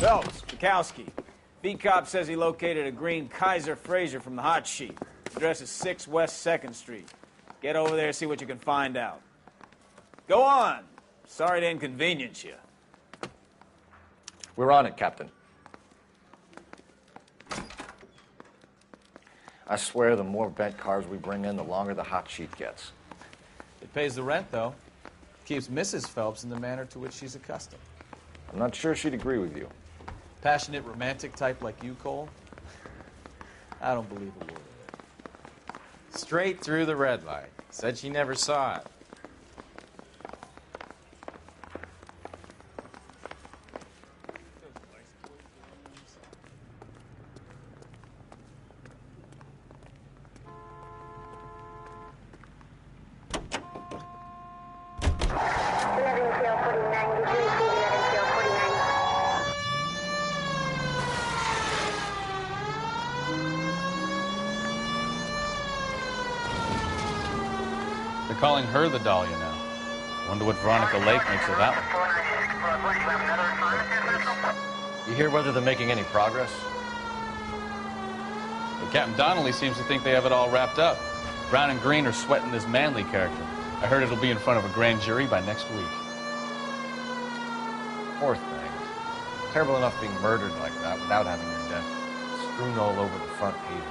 Phelps, Bukowski. Beat cop says he located a green Kaiser Fraser from the hot sheet. Address is 6 West 2nd Street. Get over there, see what you can find out. Go on. Sorry to inconvenience you. We're on it, Captain. I swear the more bent cars we bring in, the longer the hot sheet gets. It pays the rent, though. Keeps Mrs. Phelps in the manner to which she's accustomed. I'm not sure she'd agree with you. Passionate, romantic type like you, Cole? I don't believe a word of it. Straight through the red light. Said she never saw it. They're calling her the Dahlia now. Wonder what Veronica Lake makes of that one. You hear whether they're making any progress? Well, Captain Donnelly seems to think they have it all wrapped up. Brown and Green are sweating this Manley character. I heard it'll be in front of a grand jury by next week. Poor thing. Terrible enough being murdered like that without having your death strewn all over the front pages.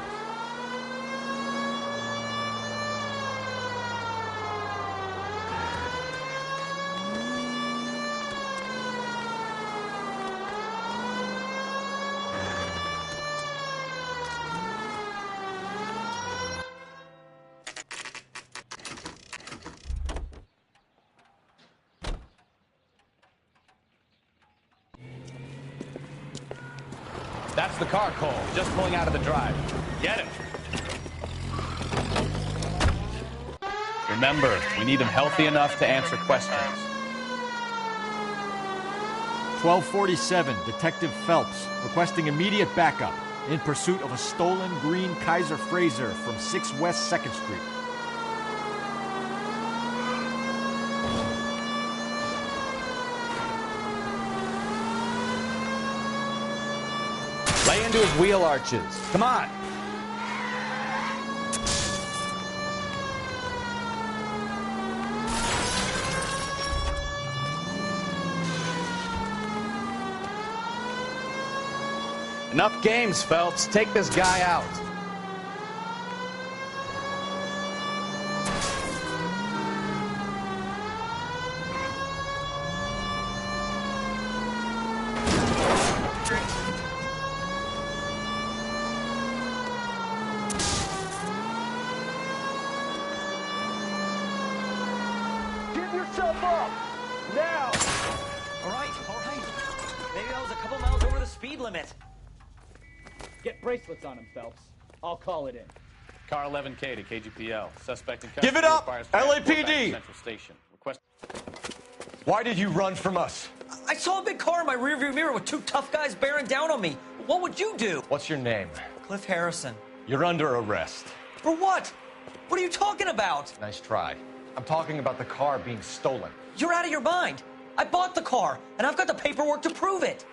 That's the car, Cole. Just pulling out of the drive. Get him. Remember, we need him healthy enough to answer questions. 1247, Detective Phelps, requesting immediate backup in pursuit of a stolen green Kaiser Fraser from 6 West 2nd Street. Lay into his wheel arches. Come on. Enough games, Phelps. Take this guy out. Give yourself up! Now! All right. Maybe I was a couple miles over the speed limit. Get bracelets on him, Phelps. I'll call it in. Car 11K to KGPL. Suspect in Give it custody up! requires transport back to LAPD! Central Station. Request. Why did you run from us? I saw a big car in my rearview mirror with two tough guys bearing down on me. What would you do? What's your name? Cliff Harrison. You're under arrest. For what? What are you talking about? Nice try. I'm talking about the car being stolen. You're out of your mind. I bought the car, and I've got the paperwork to prove it.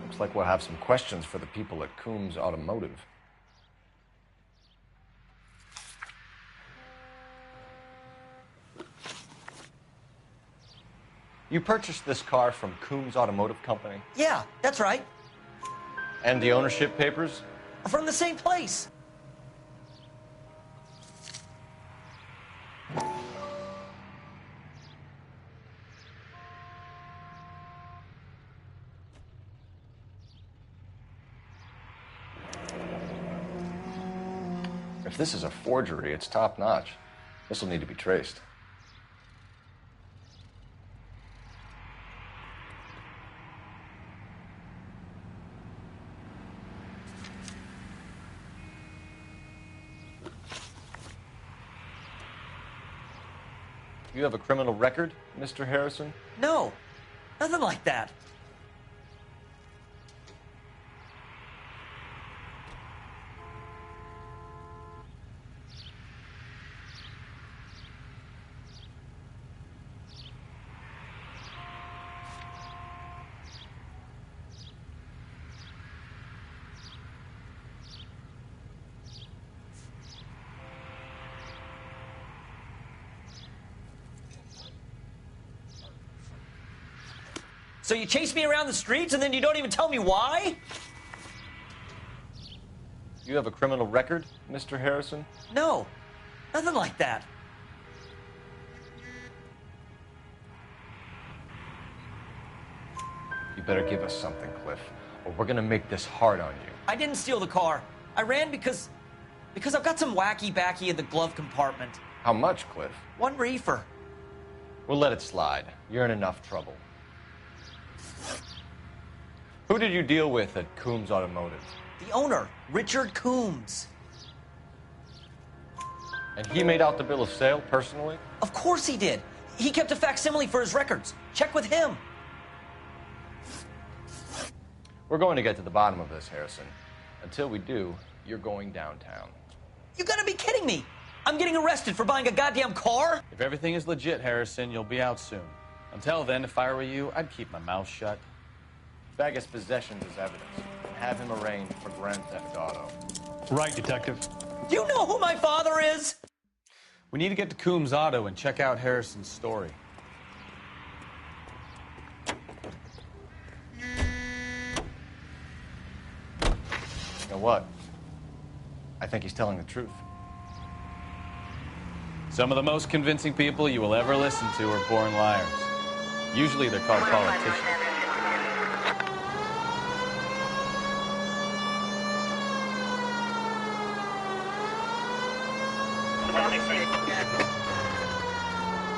Looks like we'll have some questions for the people at Coombs Automotive. You purchased this car from Coombs Automotive Company? Yeah, that's right. And the ownership papers? From the same place. If this is a forgery, it's top-notch. This will need to be traced. You have a criminal record, Mr. Harrison? No, nothing like that. So you chase me around the streets and then you don't even tell me why? You have a criminal record, Mr. Harrison? No, nothing like that. You better give us something, Cliff, or we're gonna make this hard on you. I didn't steal the car. I ran because I've got some wacky-backy in the glove compartment. How much, Cliff? 1 reefer. We'll let it slide. You're in enough trouble. Who did you deal with at Coombs Automotive? The owner, Richard Coombs. And he made out the bill of sale personally? Of course he did. He kept a facsimile for his records. Check with him. We're going to get to the bottom of this, Harrison. Until we do, you're going downtown. You gotta be kidding me. I'm getting arrested for buying a goddamn car? If everything is legit, Harrison, you'll be out soon. Until then, if I were you, I'd keep my mouth shut. Bag his possessions as evidence and have him arraigned for Grand Theft Auto. Right, Detective. Do you know who my father is? We need to get to Coombs Auto and check out Harrison's story. You know what? I think he's telling the truth. Some of the most convincing people you will ever listen to are born liars. Usually they're called politicians.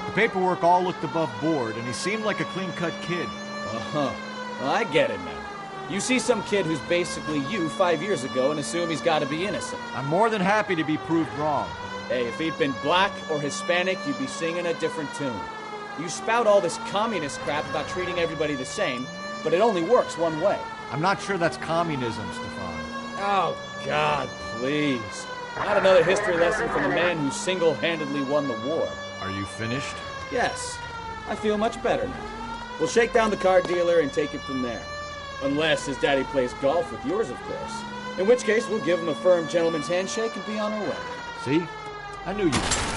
The paperwork all looked above board, and he seemed like a clean-cut kid. Uh-huh. Well, I get it now. You see some kid who's basically you 5 years ago and assume he's got to be innocent. I'm more than happy to be proved wrong. Hey, if he'd been black or Hispanic, you'd be singing a different tune. You spout all this communist crap about treating everybody the same, but it only works one way. I'm not sure that's communism, Stefan. Oh, God, please. Not another history lesson from the man who single-handedly won the war. Are you finished? Yes, I feel much better now. We'll shake down the car dealer and take it from there. Unless his daddy plays golf with yours, of course. In which case, we'll give him a firm gentleman's handshake and be on our way. See? I knew you would.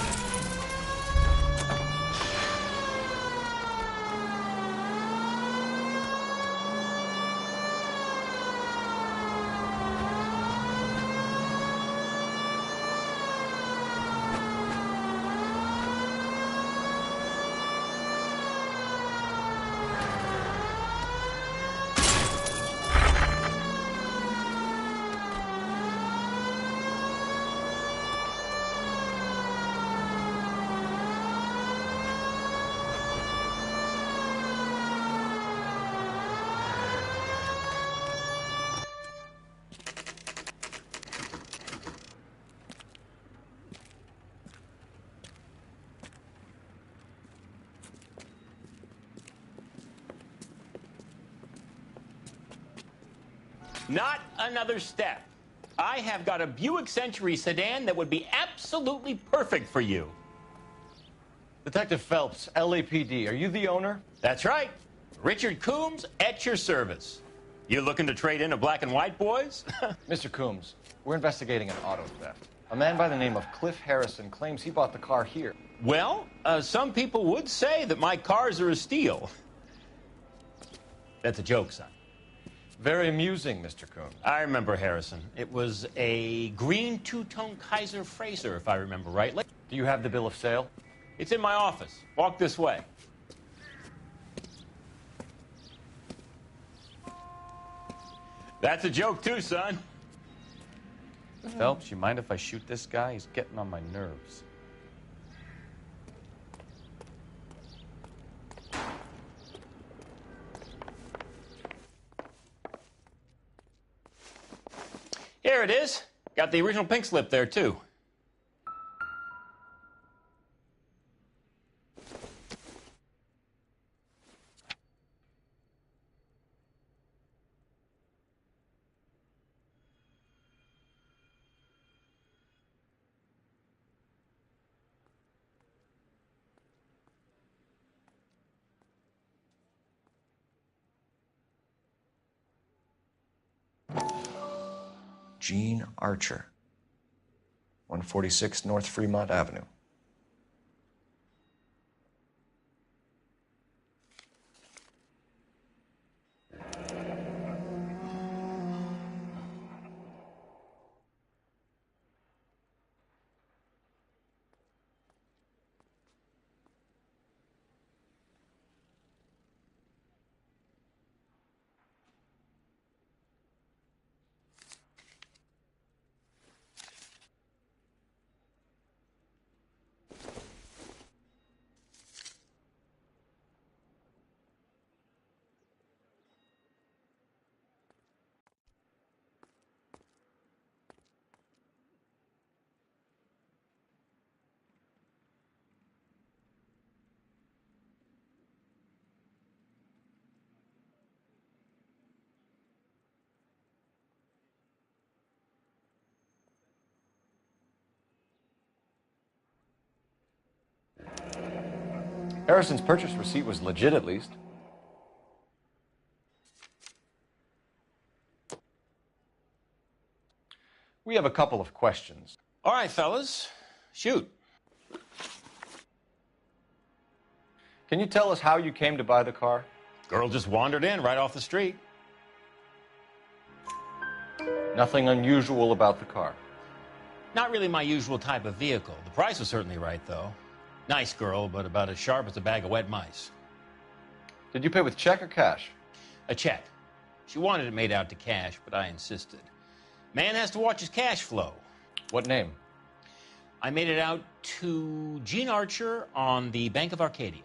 Not another step. I have got a Buick Century sedan that would be absolutely perfect for you. Detective Phelps, LAPD, are you the owner? That's right. Richard Coombs at your service. You looking to trade in a black and white, boys? Mr. Coombs, we're investigating an auto theft. A man by the name of Cliff Harrison claims he bought the car here. Well, some people would say that my cars are a steal. That's a joke, son. Very amusing, Mr. Coombs. I remember Harrison. It was a green two-tone Kaiser Frazer, if I remember rightly. Do you have the bill of sale? It's in my office. Walk this way. That's a joke, too, son. Phelps, you mind if I shoot this guy? He's getting on my nerves. Here it is. Got the original pink slip there, too. Gene Archer, 146 North Fremont Avenue. Harrison's purchase receipt was legit, at least. We have a couple of questions. All right, fellas, shoot. Can you tell us how you came to buy the car? Girl just wandered in right off the street. Nothing unusual about the car. Not really my usual type of vehicle. The price was certainly right, though. Nice girl, but about as sharp as a bag of wet mice. Did you pay with check or cash? A check. She wanted it made out to cash, but I insisted. Man has to watch his cash flow. What name? I made it out to Gene Archer on the Bank of Arcadia.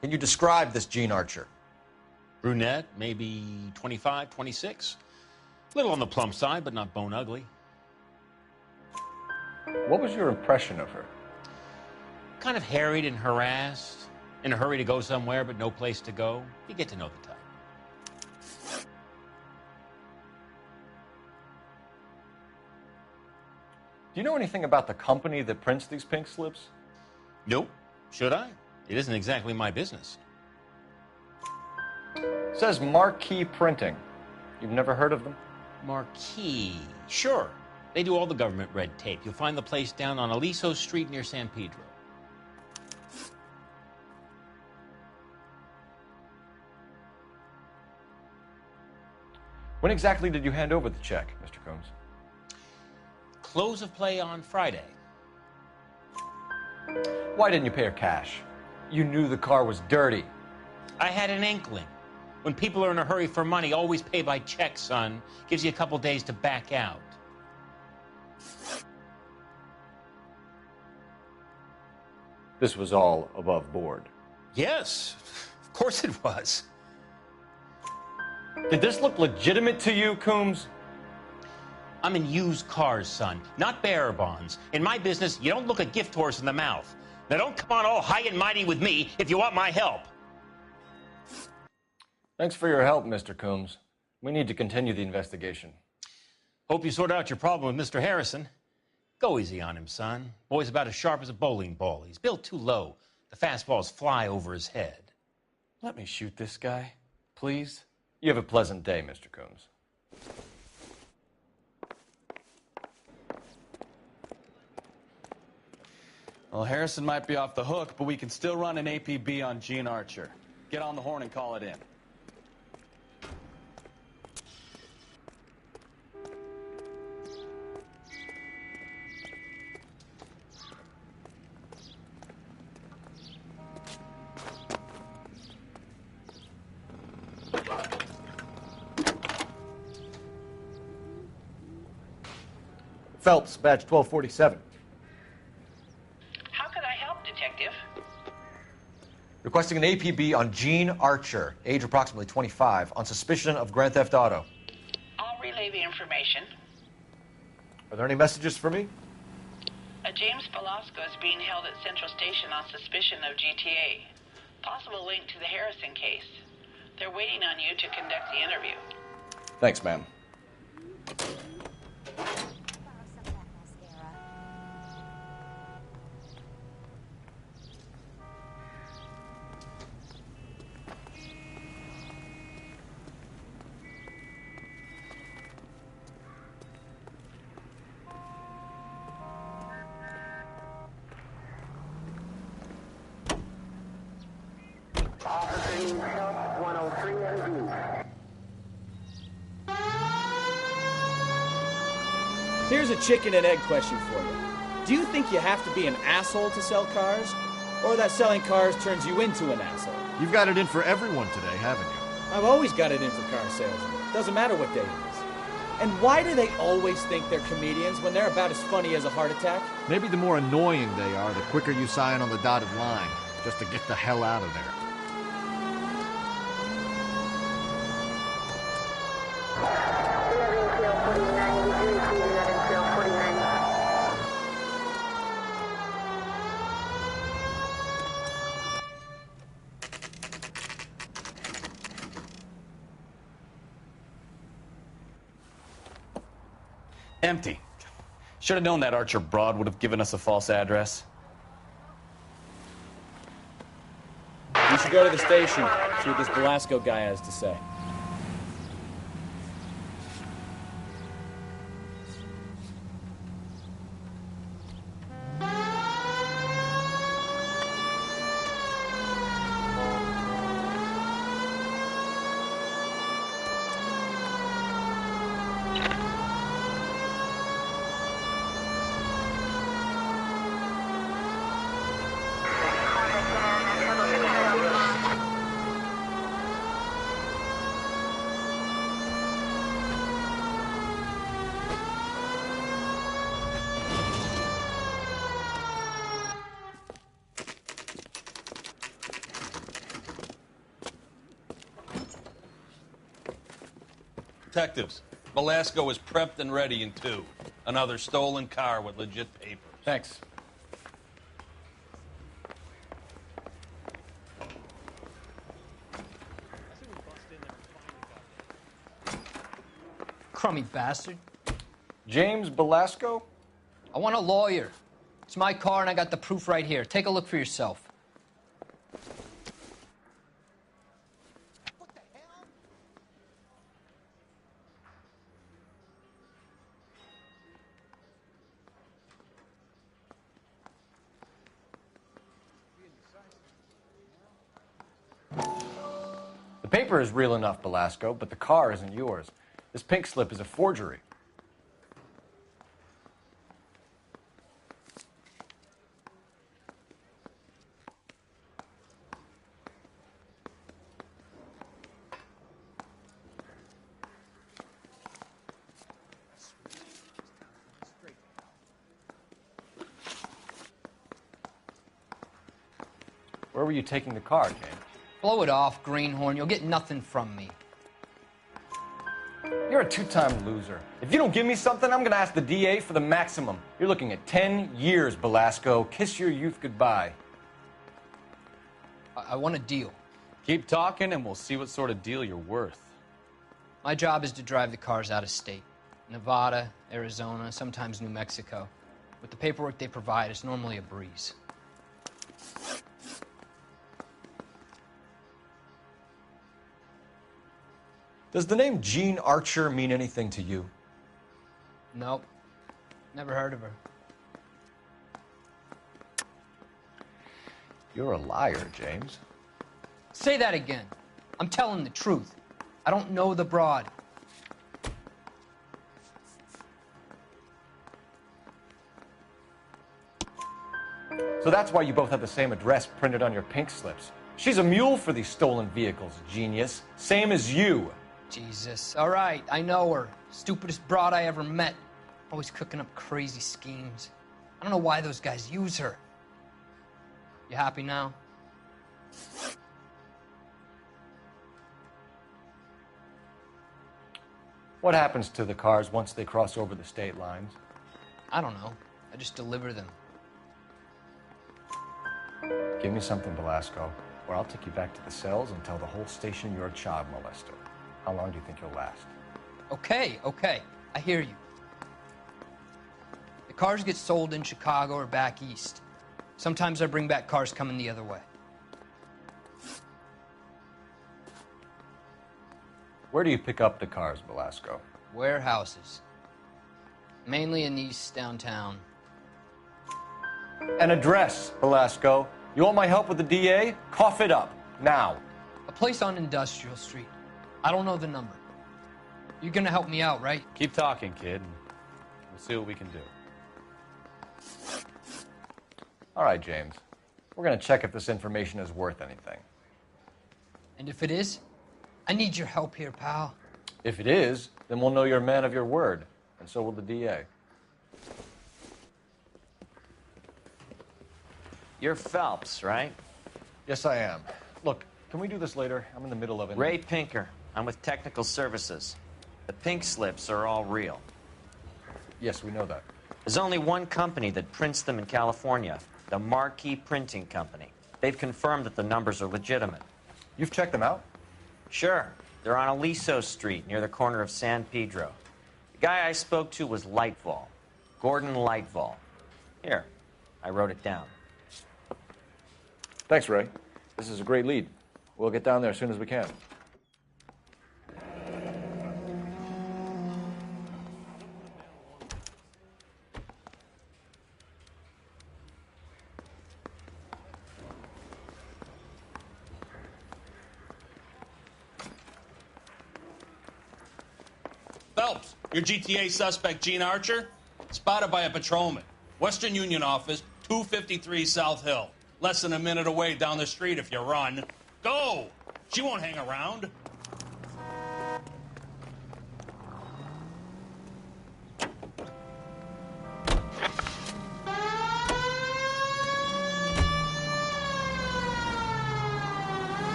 Can you describe this Gene Archer? Brunette, maybe 25, 26. Little on the plump side, but not bone ugly. What was your impression of her? Kind of harried and harassed. In a hurry to go somewhere, but no place to go. You get to know the type. Do you know anything about the company that prints these pink slips? Nope. Should I? It isn't exactly my business. It says Marquee Printing. You've never heard of them? Marquee. Sure. They do all the government red tape. You'll find the place down on Aliso Street near San Pedro. When exactly did you hand over the check, Mr. Combs? Close of play on Friday. Why didn't you pay her cash? You knew the car was dirty. I had an inkling. When people are in a hurry for money, always pay by check, son. Gives you a couple days to back out. This was all above board. Yes, of course it was. Did this look legitimate to you, Coombs? I'm in used cars, son, not bearer bonds. In my business, you don't look a gift horse in the mouth. Now don't come on all high and mighty with me if you want my help. Thanks for your help, Mr. Coombs. We need to continue the investigation. Hope you sort out your problem with Mr. Harrison. Go easy on him, son. Boy's about as sharp as a bowling ball. He's built too low. The fastballs fly over his head. Let me shoot this guy, please. You have a pleasant day, Mr. Coombs. Well, Harrison might be off the hook, but we can still run an APB on Gene Archer. Get on the horn and call it in. Phelps, badge 1247. How can I help, Detective? Requesting an APB on Gene Archer, age approximately 25, on suspicion of Grand Theft Auto. I'll relay the information. Are there any messages for me? A James Velasco is being held at Central Station on suspicion of GTA. Possible link to the Harrison case. They're waiting on you to conduct the interview. Thanks, ma'am. Here's a chicken and egg question for you. Do you think you have to be an asshole to sell cars? Or that selling cars turns you into an asshole? You've got it in for everyone today, haven't you? I've always got it in for car salesmen. Doesn't matter what day it is. And why do they always think they're comedians when they're about as funny as a heart attack? Maybe the more annoying they are, the quicker you sign on the dotted line, just to get the hell out of there. Empty. Should have known that Archer broad would have given us a false address. We should go to the station, see what this Velasco guy has to say. Detectives, Velasco is prepped and ready in 2. Another stolen car with legit papers. Thanks. Crummy bastard. James Velasco? I want a lawyer. It's my car and I got the proof right here. Take a look for yourself. The paper is real enough, Velasco, but the car isn't yours. This pink slip is a forgery. Where were you taking the car, James? Blow it off, greenhorn. You'll get nothing from me. You're a two-time loser. If you don't give me something, I'm going to ask the DA for the maximum. You're looking at 10 years, Velasco. Kiss your youth goodbye. I want a deal. Keep talking and we'll see what sort of deal you're worth. My job is to drive the cars out of state. Nevada, Arizona, sometimes New Mexico. With the paperwork they provide, it's normally a breeze. Does the name Jean Archer mean anything to you? Nope. Never heard of her. You're a liar, James. Say that again. I'm telling the truth. I don't know the broad. So that's why you both have the same address printed on your pink slips. She's a mule for these stolen vehicles, genius. Same as you. Jesus. All right, I know her. Stupidest broad I ever met. Always cooking up crazy schemes. I don't know why those guys use her. You happy now? What happens to the cars once they cross over the state lines? I don't know. I just deliver them. Give me something, Velasco, or I'll take you back to the cells and tell the whole station you're a child molester. How long do you think you'll last? Okay. I hear you. The cars get sold in Chicago or back east. Sometimes I bring back cars coming the other way. Where do you pick up the cars, Velasco? Warehouses. Mainly in East downtown. An address, Velasco. You want my help with the DA? Cough it up, now. A place on Industrial Street. I don't know the number. You're gonna help me out, right? Keep talking, kid. We'll see what we can do. All right, James. We're going to check if this information is worth anything. And if it is, I need your help here, pal. If it is, then we'll know you're a man of your word, and so will the DA. You're Phelps, right? Yes, I am. Look, can we do this later? I'm in the middle of it. Ray Pinker. I'm with Technical Services. The pink slips are all real. Yes, we know that. There's only one company that prints them in California, the Marquee Printing Company. They've confirmed that the numbers are legitimate. You've checked them out? Sure. They're on Aliso Street, near the corner of San Pedro. The guy I spoke to was Lightfall. Gordon Lightfall. Here, I wrote it down. Thanks, Ray. This is a great lead. We'll get down there as soon as we can. Phelps, your GTA suspect, Gene Archer, spotted by a patrolman. Western Union office, 253 South Hill. Less than a minute away down the street if you run. Go! She won't hang around.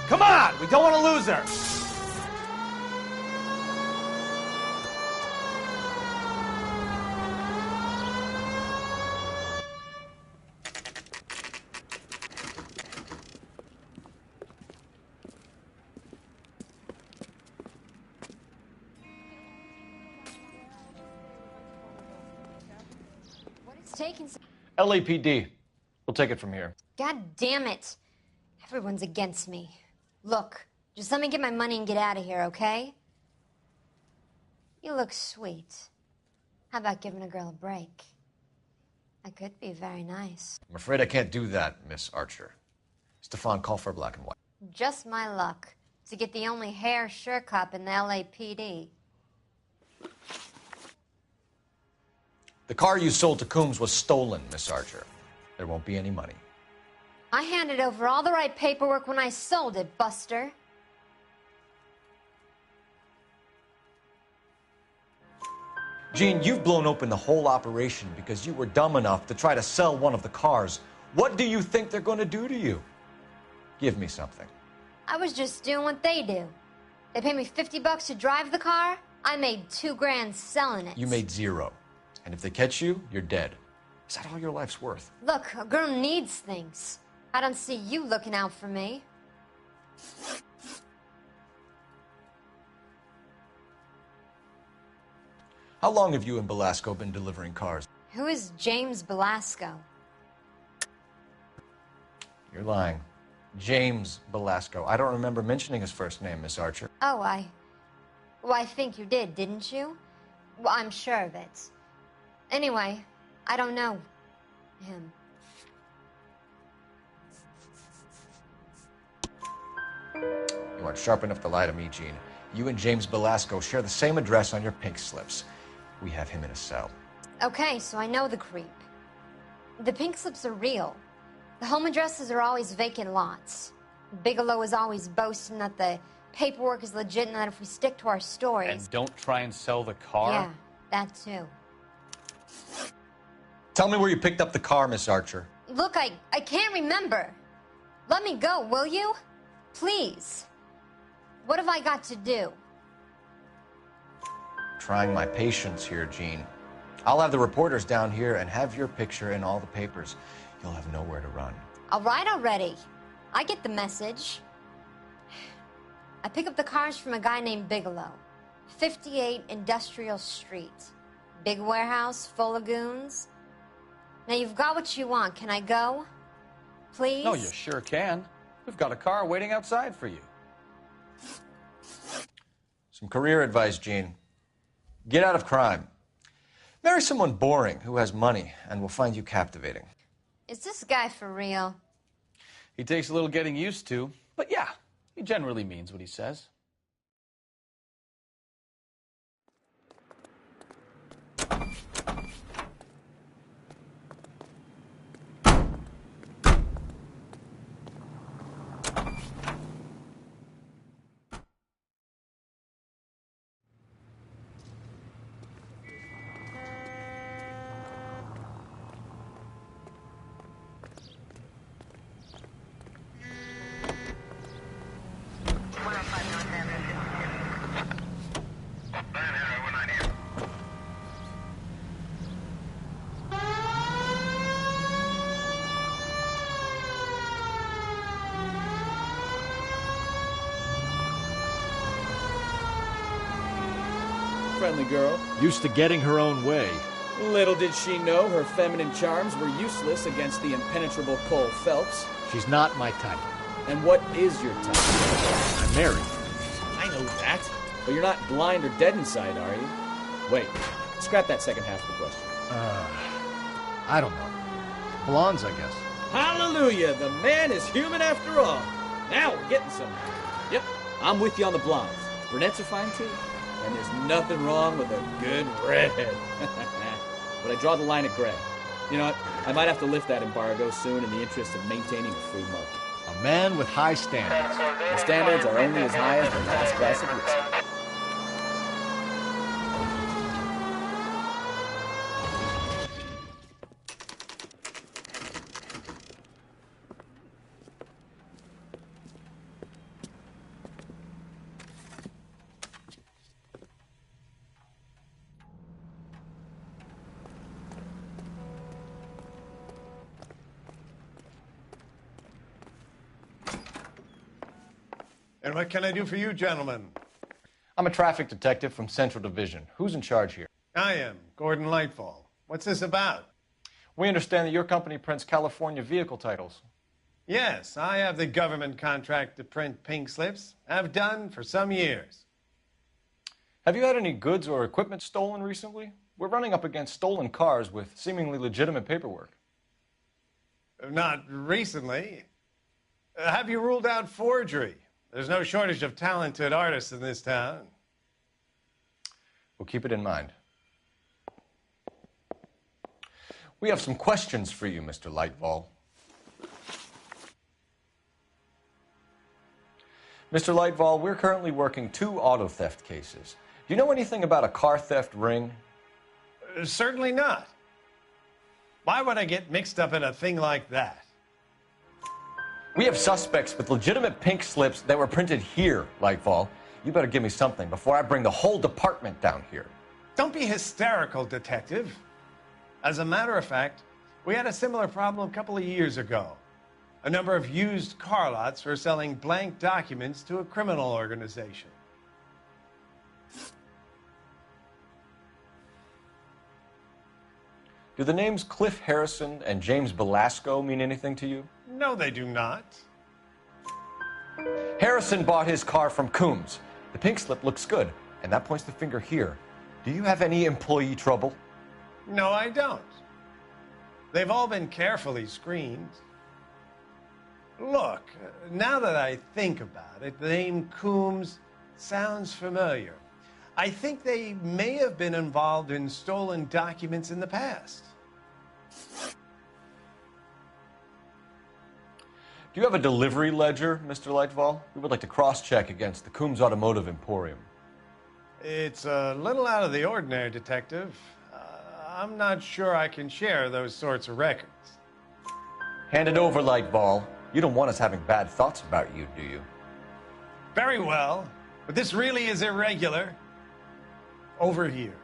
Come on! We don't want to lose her! Taking some... LAPD. We'll take it from here. God damn it. Everyone's against me. Look, just let me get my money and get out of here, okay? You look sweet. How about giving a girl a break? I could be very nice. I'm afraid I can't do that, Miss Archer. Stefan, call for black and white. Just my luck to get the only hair sure cop in the LAPD. The car you sold to Coombs was stolen, Miss Archer. There won't be any money. I handed over all the right paperwork when I sold it, Buster. Gene, you've blown open the whole operation because you were dumb enough to try to sell one of the cars. What do you think they're going to do to you? Give me something. I was just doing what they do. They paid me $50 to drive the car. I made $2 grand selling it. You made $0. And if they catch you, you're dead. Is that all your life's worth? Look, a girl needs things. I don't see you looking out for me. How long have you and Belasco been delivering cars? Who is James Belasco? You're lying. James Belasco. I don't remember mentioning his first name, Miss Archer. Oh, well, I think you did, didn't you? Well, I'm sure of it. Anyway, I don't know him. You aren't sharp enough to lie to me, Gene. You and James Belasco share the same address on your pink slips. We have him in a cell. Okay, so I know the creep. The pink slips are real. The home addresses are always vacant lots. Bigelow is always boasting that the paperwork is legit and that if we stick to our stories... And don't try and sell the car? Yeah, that too. Tell me where you picked up the car, Miss Archer. Look, I can't remember. Let me go, will you? Please. What have I got to do? Trying my patience here, Gene. I'll have the reporters down here and have your picture in all the papers. You'll have nowhere to run. All right already. I get the message. I pick up the cars from a guy named Bigelow. 58 Industrial Street. Big warehouse, full of goons. Now you've got what you want. Can I go? Please? No, you sure can. We've got a car waiting outside for you. Some career advice, Gene. Get out of crime. Marry someone boring who has money and will find you captivating. Is this guy for real? He takes a little getting used to, but yeah, he generally means what he says. friendly girl. Used to getting her own way. Little did she know her feminine charms were useless against the impenetrable Cole Phelps. She's not my type. And what is your type? I'm married. I know that. But you're not blind or dead inside, are you? Wait, scrap that second half of the question. I don't know. Blondes, I guess. Hallelujah! The man is human after all. Now we're getting somewhere. Yep, I'm with you on the blondes. Brunettes are fine too. And there's nothing wrong with a good redhead. But I draw the line at gray. You know what? I might have to lift that embargo soon in the interest of maintaining a free market. A man with high standards. The standards are only as high as the last glass of whiskey. And what can I do for you, gentlemen? I'm a traffic detective from Central Division. Who's in charge here? I am, Gordon Lightfall. What's this about? We understand that your company prints California vehicle titles. Yes, I have the government contract to print pink slips. I've done for some years. Have you had any goods or equipment stolen recently? We're running up against stolen cars with seemingly legitimate paperwork. Not recently. Have you ruled out forgery? There's no shortage of talented artists in this town. We'll keep it in mind. We have some questions for you, Mr. Lightfall. Mr. Lightfall, we're currently working 2 auto theft cases. Do you know anything about a car theft ring? Certainly not. Why would I get mixed up in a thing like that? We have suspects with legitimate pink slips that were printed here, Lightfall. You better give me something before I bring the whole department down here. Don't be hysterical, Detective. As a matter of fact, we had a similar problem a couple of years ago. A number of used car lots were selling blank documents to a criminal organization. Do the names Cliff Harrison and James Belasco mean anything to you? No, they do not. Harrison bought his car from Coombs. The pink slip looks good, and that points the finger here. Do you have any employee trouble? No, I don't. They've all been carefully screened. Look, now that I think about it, the name Coombs sounds familiar. I think they may have been involved in stolen documents in the past. Do you have a delivery ledger, Mr. Lightfall? We would like to cross-check against the Coombs Automotive Emporium. It's a little out of the ordinary, Detective. I'm not sure I can share those sorts of records. Hand it over, Lightfall. You don't want us having bad thoughts about you, do you? Very well, but this really is irregular. Over here.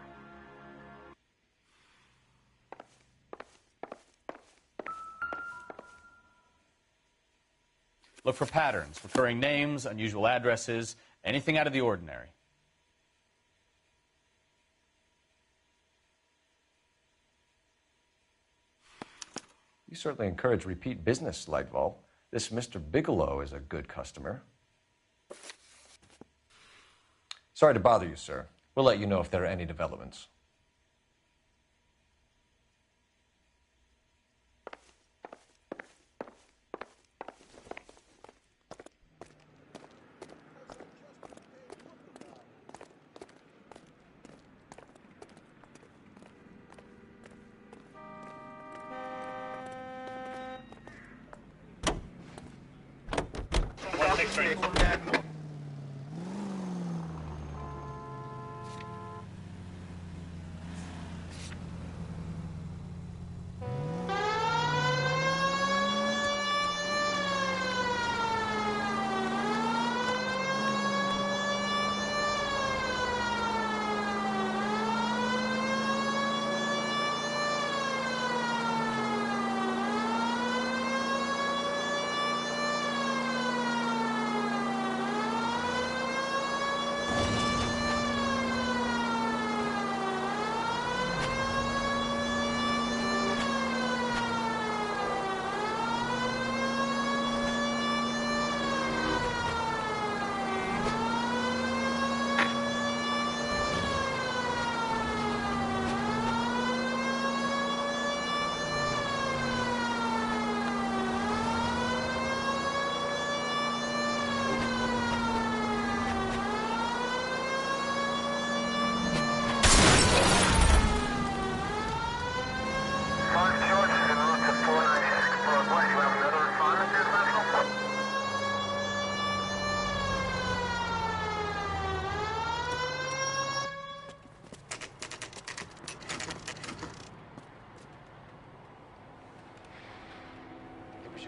Look for patterns, recurring names, unusual addresses, anything out of the ordinary. You certainly encourage repeat business, Lightfall. This Mr. Bigelow is a good customer. Sorry to bother you, sir. We'll let you know if there are any developments.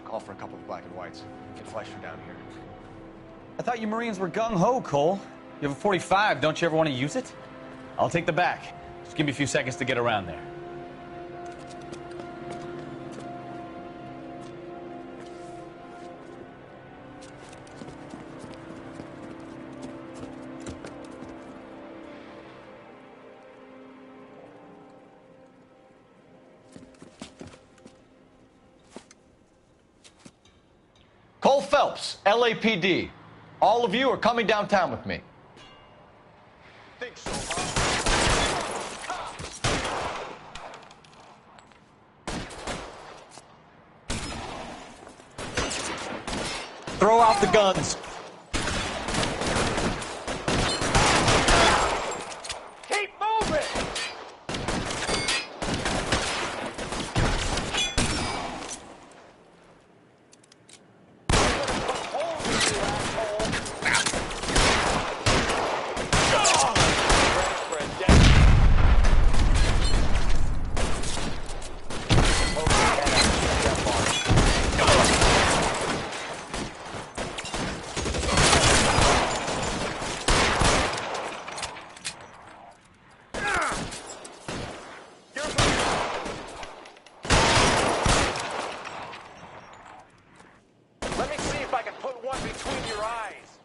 Call for a couple of black and whites. Get Fleischer down here. I thought you Marines were gung-ho, Cole. You have a 45. Don't you ever want to use it? I'll take the back. Just give me a few seconds to get around there. Cole Phelps, LAPD. All of you are coming downtown with me. Think so, huh? Throw out the guns. Keep moving! Let me see if I can put one between your eyes.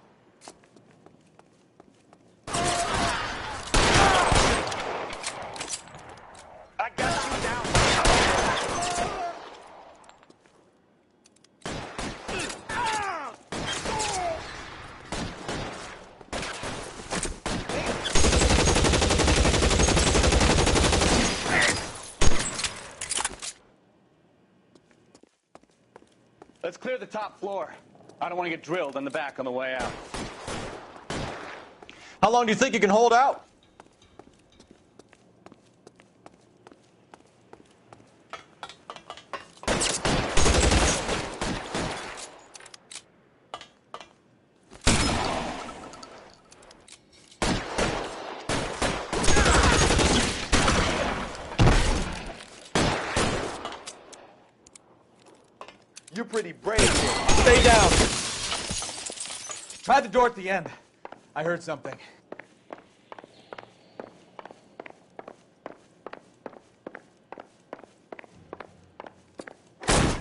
I got you down. Let's clear the top floor. I don't want to get drilled in the back on the way out. How long do you think you can hold out? You're pretty brave. Stay down. Try the door at the end. I heard something.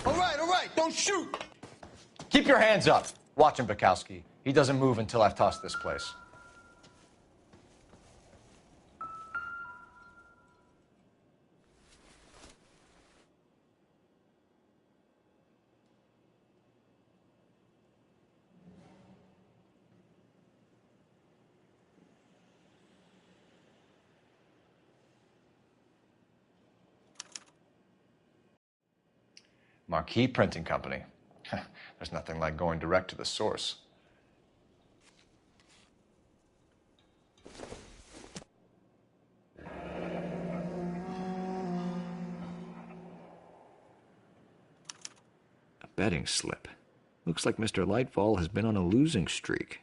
All right, don't shoot! Keep your hands up. Watch him, Bukowski. He doesn't move until I've tossed this place. Marquee Printing Company. There's nothing like going direct to the source. A betting slip. Looks like Mr. Lightfall has been on a losing streak.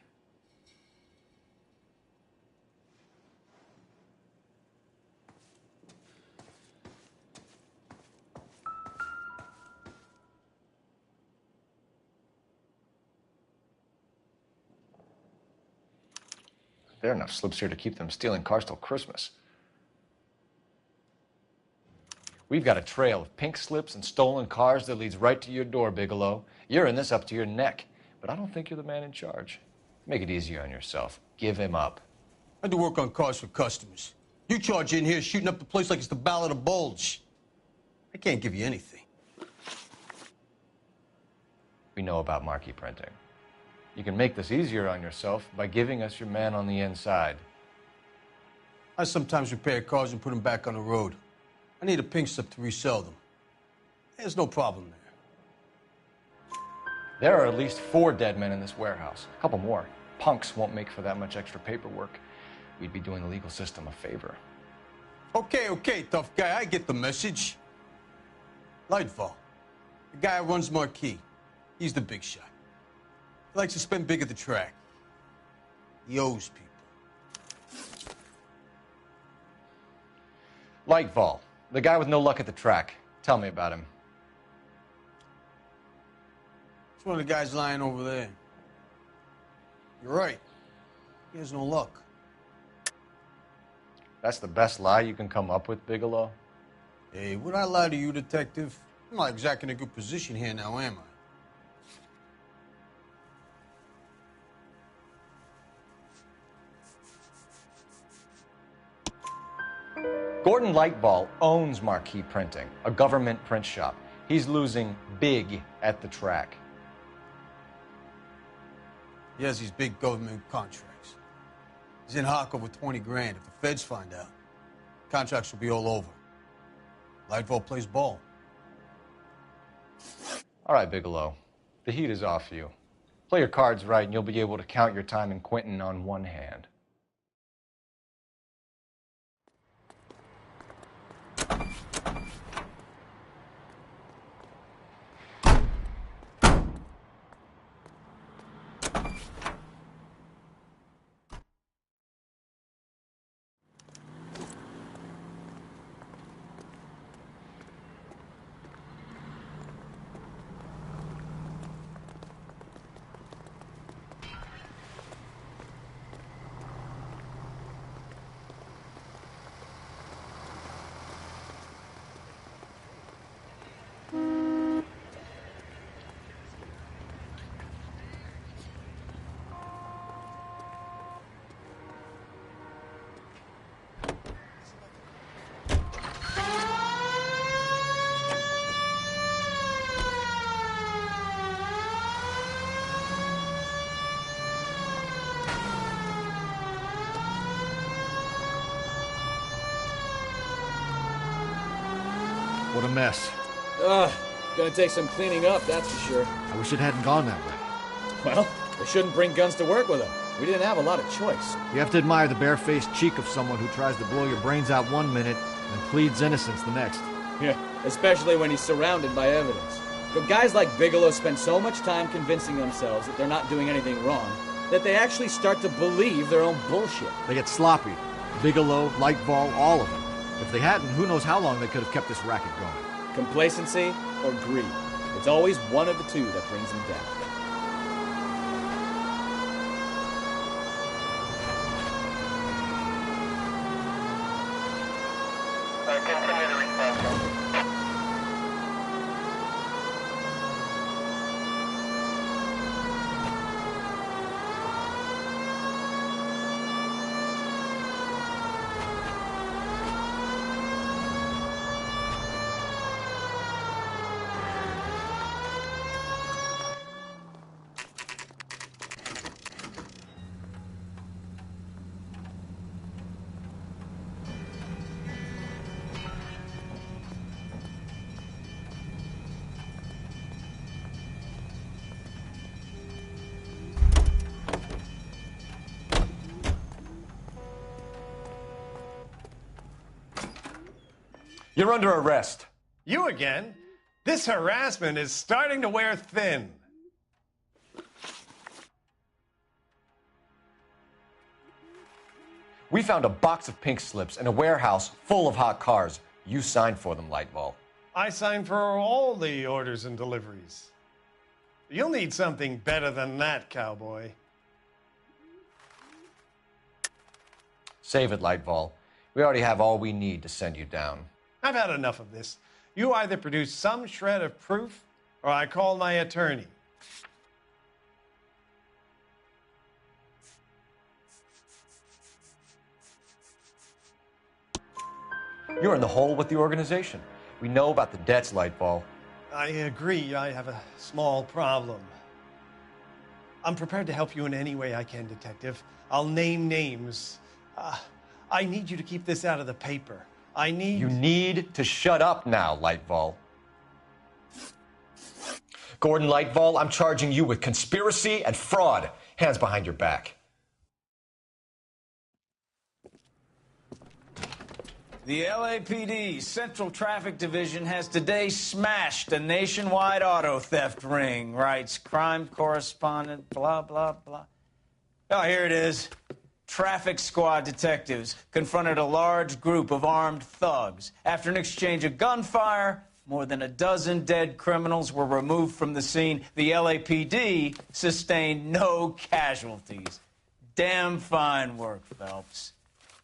There are enough slips here to keep them stealing cars till Christmas. We've got a trail of pink slips and stolen cars that leads right to your door, Bigelow. You're in this up to your neck, but I don't think you're the man in charge. Make it easier on yourself. Give him up. I do work on cars for customers. You charge in here shooting up the place like it's the Ballad of Bulge. I can't give you anything. We know about Marquee Printing. You can make this easier on yourself by giving us your man on the inside. I sometimes repair cars and put them back on the road. I need a pink slip to resell them. There's no problem there. There are at least 4 dead men in this warehouse. A couple more. Punks won't make for that much extra paperwork. We'd be doing the legal system a favor. Okay, tough guy. I get the message. Lightfall, the guy who runs Marquee. He's the big shot. He likes to spend big at the track. He owes people. Lightfall, the guy with no luck at the track. Tell me about him. one of the guys lying over there. You're right. He has no luck. That's the best lie you can come up with, Bigelow? Hey, would I lie to you, detective? I'm not exactly in a good position here now, am I? Gordon Lightball owns Marquee Printing, a government print shop. He's losing big at the track. He has these big government contracts. He's in hock over 20 grand. If the feds find out, contracts will be all over. Lightball plays ball. All right, Bigelow. The heat is off you. Play your cards right, and you'll be able to count your time in Quentin on one hand. What a mess. Gonna take some cleaning up, that's for sure. I wish it hadn't gone that way. Well, they shouldn't bring guns to work with them. We didn't have a lot of choice. You have to admire the barefaced cheek of someone who tries to blow your brains out one minute and pleads innocence the next. Yeah, especially when he's surrounded by evidence. But guys like Bigelow spend so much time convincing themselves that they're not doing anything wrong that they actually start to believe their own bullshit. They get sloppy. Bigelow, Lightball, all of them. If they hadn't, who knows how long they could have kept this racket going. Complacency or greed. It's always one of the two that brings them down. Continue the response. You're under arrest. You again? This harassment is starting to wear thin. We found a box of pink slips in a warehouse full of hot cars. You signed for them, Lightball. I signed for all the orders and deliveries. You'll need something better than that, cowboy. Save it, Lightball. We already have all we need to send you down. I've had enough of this. You either produce some shred of proof, or I call my attorney. You're in the hole with the organization. We know about the debts, Lightball. I agree. I have a small problem. I'm prepared to help you in any way I can, Detective. I'll name names. I need you to keep this out of the paper. You need to shut up now, Lightball. Gordon Lightball, I'm charging you with conspiracy and fraud. Hands behind your back. The LAPD Central Traffic Division has today smashed a nationwide auto theft ring, writes crime correspondent, blah, blah, blah. Oh, here it is. Traffic squad detectives confronted a large group of armed thugs. After an exchange of gunfire, More than a dozen dead criminals were removed from the scene. The LAPD sustained no casualties. Damn fine work, Phelps.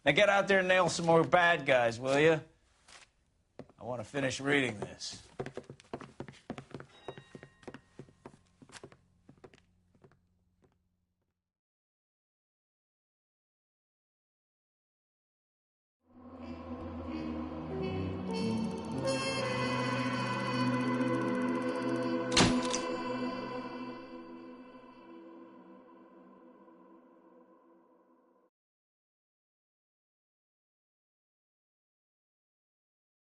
Now get out there and nail some more bad guys, will you? I want to finish reading this.